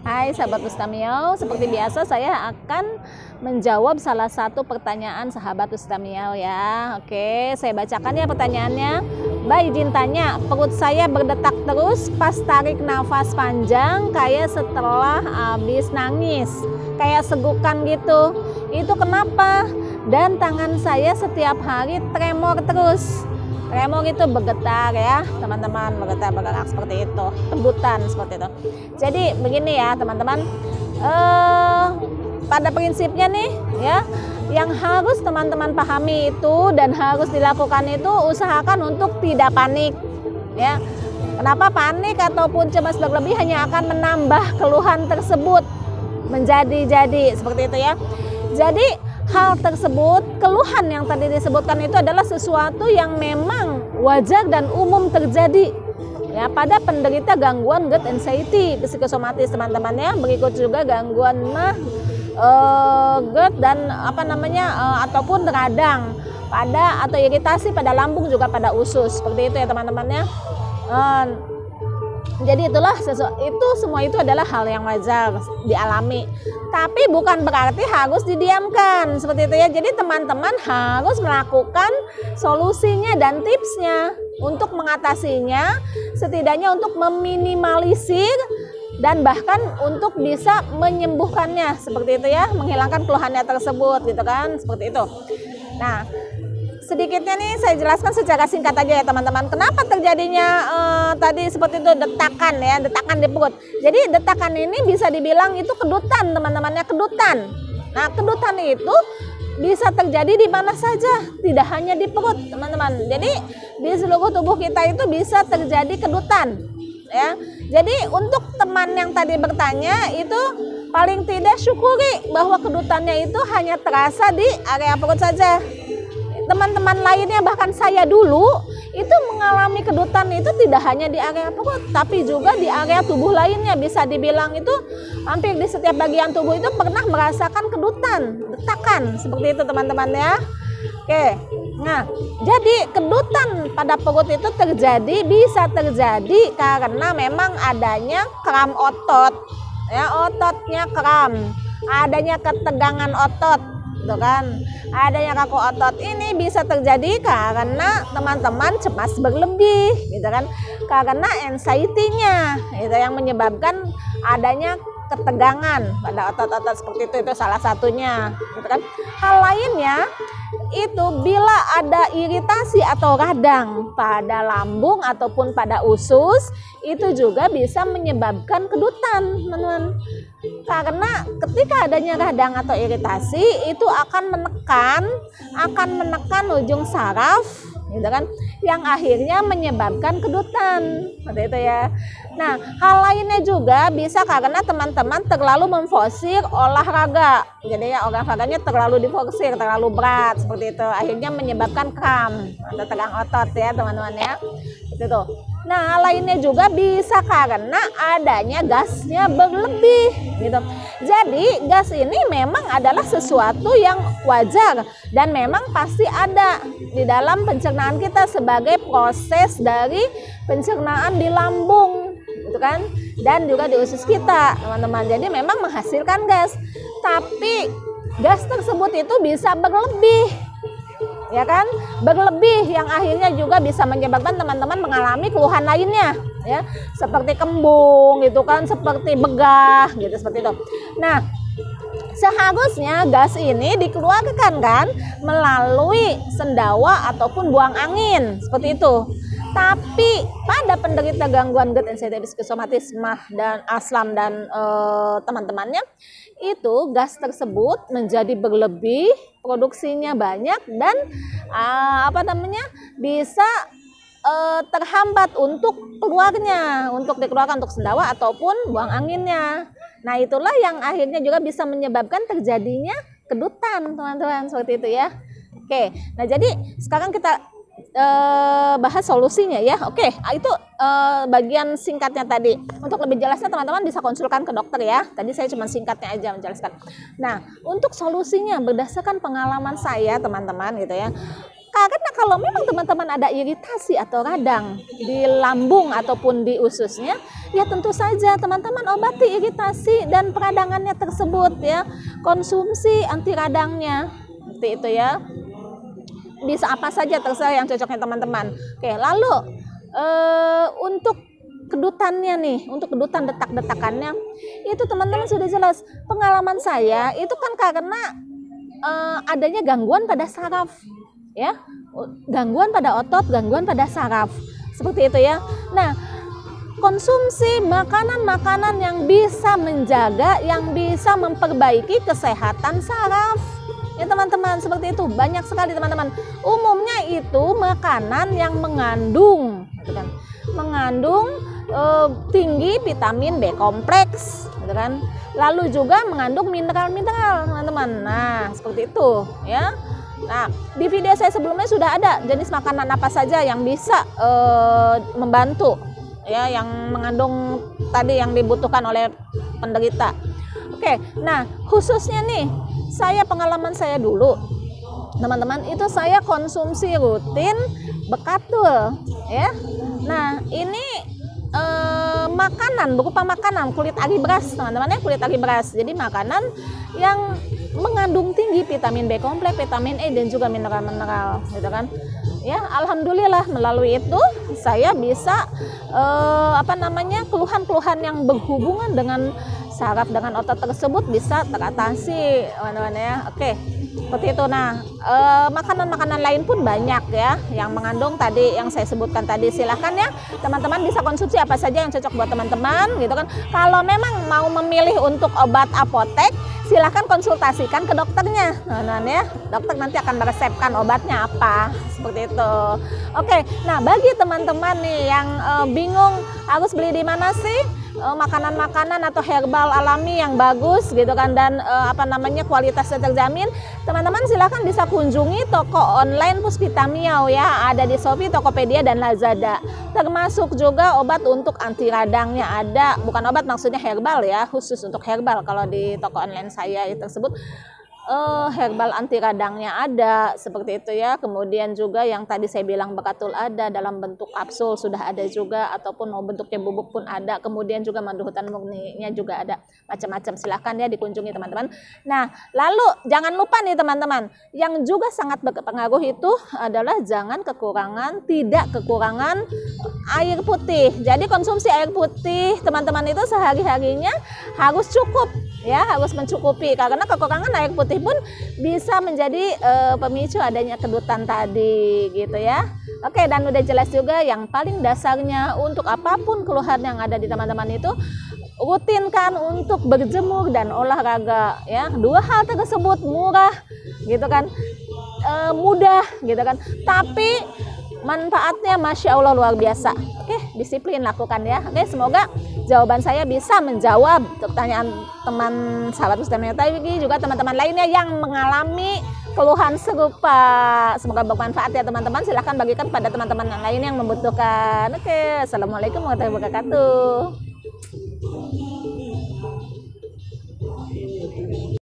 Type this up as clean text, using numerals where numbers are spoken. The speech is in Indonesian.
Hai sahabat Ustamiyau, seperti biasa saya akan menjawab salah satu pertanyaan sahabat Ustamiyau ya. Oke, saya bacakan ya pertanyaannya. Mbak izin tanya, perut saya berdetak terus pas tarik nafas panjang kayak setelah habis nangis, kayak segukan gitu. Itu kenapa? Dan tangan saya setiap hari tremor terus. Tremor itu bergetar ya teman-teman, bergerak seperti itu, kebutan seperti itu. Jadi begini ya teman-teman, pada prinsipnya nih ya, yang harus teman-teman pahami itu dan harus dilakukan itu, usahakan untuk tidak panik ya. Kenapa panik ataupun cemas berlebih hanya akan menambah keluhan tersebut menjadi-jadi seperti itu ya. Jadi hal tersebut, keluhan yang tadi disebutkan itu adalah sesuatu yang memang wajar dan umum terjadi ya pada penderita gangguan GERD anxiety psikosomatis teman-teman ya. Berikut juga gangguan GERD dan ataupun radang pada atau iritasi pada lambung juga pada usus seperti itu ya teman-teman ya. Jadi semua itu adalah hal yang wajar dialami, tapi bukan berarti harus didiamkan seperti itu ya. Jadi teman-teman harus melakukan solusinya dan tipsnya untuk mengatasinya, setidaknya untuk meminimalisir dan bahkan untuk bisa menyembuhkannya seperti itu ya, menghilangkan keluhannya tersebut gitu kan, seperti itu. Nah, sedikitnya nih saya jelaskan secara singkat aja ya teman-teman. Kenapa terjadinya tadi seperti itu detakan ya, detakan di perut. Jadi detakan ini bisa dibilang itu kedutan teman-temannya, kedutan. Nah kedutan itu bisa terjadi di mana saja, tidak hanya di perut teman-teman. Jadi di seluruh tubuh kita itu bisa terjadi kedutan ya. Jadi untuk teman yang tadi bertanya itu paling tidak syukuri bahwa kedutannya itu hanya terasa di area perut saja. Teman-teman lainnya bahkan saya dulu itu mengalami kedutan itu tidak hanya di area perut tapi juga di area tubuh lainnya. Bisa dibilang itu hampir di setiap bagian tubuh itu pernah merasakan kedutan, detakan seperti itu teman-teman ya. Oke, nah jadi kedutan pada perut itu bisa terjadi karena memang adanya kram otot ya, ototnya kram, adanya ketegangan otot gitu kan. Adanya kaku otot ini bisa terjadi karena teman-teman cemas berlebih gitu kan, karena anxiety-nya itu yang menyebabkan adanya ketegangan pada otot-otot seperti itu salah satunya gitu kan. Hal lainnya itu bila ada iritasi atau radang pada lambung ataupun pada usus, itu juga bisa menyebabkan kedutan teman-teman. Karena ketika adanya radang atau iritasi itu akan menekan ujung saraf gitu kan, yang akhirnya menyebabkan kedutan seperti itu ya. Nah hal lainnya juga bisa karena teman-teman terlalu memforsir olahraga, jadi ya olahraganya terlalu diforsir, terlalu berat seperti itu, akhirnya menyebabkan kram atau tegang otot ya teman-teman ya itu. Nah lainnya juga bisa karena adanya gasnya berlebih gitu. Jadi gas ini memang adalah sesuatu yang wajar dan memang pasti ada di dalam pencernaan kita sebagai proses dari pencernaan di lambung gitu kan, dan juga di usus kita teman-teman. Jadi memang menghasilkan gas, tapi gas tersebut itu bisa berlebih ya kan, berlebih yang akhirnya juga bisa menyebabkan teman-teman mengalami keluhan lainnya ya, seperti kembung gitu kan, seperti begah gitu seperti itu. Nah seharusnya gas ini dikeluarkan kan melalui sendawa ataupun buang angin seperti itu. Tapi pada penderita gangguan GERD anxiety psikosomatis dan aslam dan teman-temannya itu gas tersebut menjadi berlebih, produksinya banyak dan bisa terhambat untuk keluarnya, untuk dikeluarkan untuk sendawa ataupun buang anginnya. Nah itulah yang akhirnya juga bisa menyebabkan terjadinya kedutan teman-teman seperti itu ya. Oke, nah jadi sekarang kita bahas solusinya ya. Oke, itu bagian singkatnya tadi. Untuk lebih jelasnya teman-teman bisa konsulkan ke dokter ya. Tadi saya cuma singkatnya aja menjelaskan. Nah, untuk solusinya berdasarkan pengalaman saya teman-teman gitu ya. Karena kalau memang teman-teman ada iritasi atau radang di lambung ataupun di ususnya, Ya tentu saja teman-teman obati iritasi dan peradangannya tersebut ya. Konsumsi anti radangnya. Seperti itu ya. Bisa apa saja terserah yang cocoknya teman-teman. Oke, lalu untuk kedutannya nih, untuk kedutan detak-detakannya itu teman-teman sudah jelas. Pengalaman saya itu kan karena adanya gangguan pada saraf ya, gangguan pada otot, gangguan pada saraf, seperti itu ya. Nah, konsumsi makanan-makanan yang bisa menjaga, yang bisa memperbaiki kesehatan saraf ya teman-teman, seperti itu. Banyak sekali teman-teman. Umumnya itu makanan yang mengandung gitu kan, mengandung tinggi vitamin B kompleks gitu kan, lalu juga mengandung mineral-mineral teman-teman. Nah seperti itu ya. Nah di video saya sebelumnya sudah ada jenis makanan apa saja yang bisa membantu ya, yang mengandung tadi yang dibutuhkan oleh penderita. Oke, nah khususnya nih pengalaman saya dulu teman-teman, itu saya konsumsi rutin bekatul ya. Nah ini makanan berupa makanan kulit ari beras teman-teman ya, kulit ari beras. Jadi makanan yang mengandung tinggi vitamin B kompleks, vitamin E dan juga mineral-mineral gitu kan. Ya, alhamdulillah melalui itu saya bisa keluhan-keluhan yang berhubungan dengan saraf, dengan otot tersebut bisa teratasi teman-teman ya. Oke, seperti itu. Nah makanan-makanan lain pun banyak ya yang mengandung tadi yang saya sebutkan tadi. Silahkan ya teman-teman bisa konsumsi apa saja yang cocok buat teman-teman gitu kan. Kalau memang mau memilih untuk obat apotek, silahkan konsultasikan ke dokternya teman-teman ya. Dokter nanti akan meresepkan obatnya apa, seperti itu. Oke, nah bagi teman-teman nih yang bingung harus beli di mana sih makanan-makanan atau herbal alami yang bagus gitu kan, dan kualitasnya terjamin, teman-teman silahkan bisa kunjungi toko online Puspita Miao ya, ada di Shopee, Tokopedia dan Lazada. Termasuk juga obat untuk anti radangnya ada, bukan obat maksudnya herbal ya, khusus untuk herbal. Kalau di toko online saya tersebut herbal anti radangnya ada, seperti itu ya. Kemudian juga yang tadi saya bilang bekatul ada, dalam bentuk kapsul sudah ada juga, ataupun mau bentuknya bubuk pun ada. Kemudian juga madu hutan murninya juga ada, macam-macam. Silahkan ya dikunjungi teman-teman. Nah lalu jangan lupa nih teman-teman, yang juga sangat berpengaruh itu adalah tidak kekurangan air putih. Jadi konsumsi air putih teman-teman itu sehari-harinya harus cukup ya, harus mencukupi, karena kekurangan air putih pun bisa menjadi pemicu adanya kedutan tadi gitu ya. Oke, dan udah jelas juga yang paling dasarnya untuk apapun keluhan yang ada di teman-teman itu, rutinkan untuk berjemur dan olahraga ya. Dua hal tersebut murah gitu kan, mudah gitu kan, tapi manfaatnya Masya Allah luar biasa. Oke, disiplin lakukan ya. Oke, semoga jawaban saya bisa menjawab pertanyaan teman sahabat Muslimah tadi, juga teman-teman lainnya yang mengalami keluhan serupa. Semoga bermanfaat ya teman-teman. Silahkan bagikan pada teman-teman yang lain yang membutuhkan. Oke, assalamualaikum warahmatullahi wabarakatuh.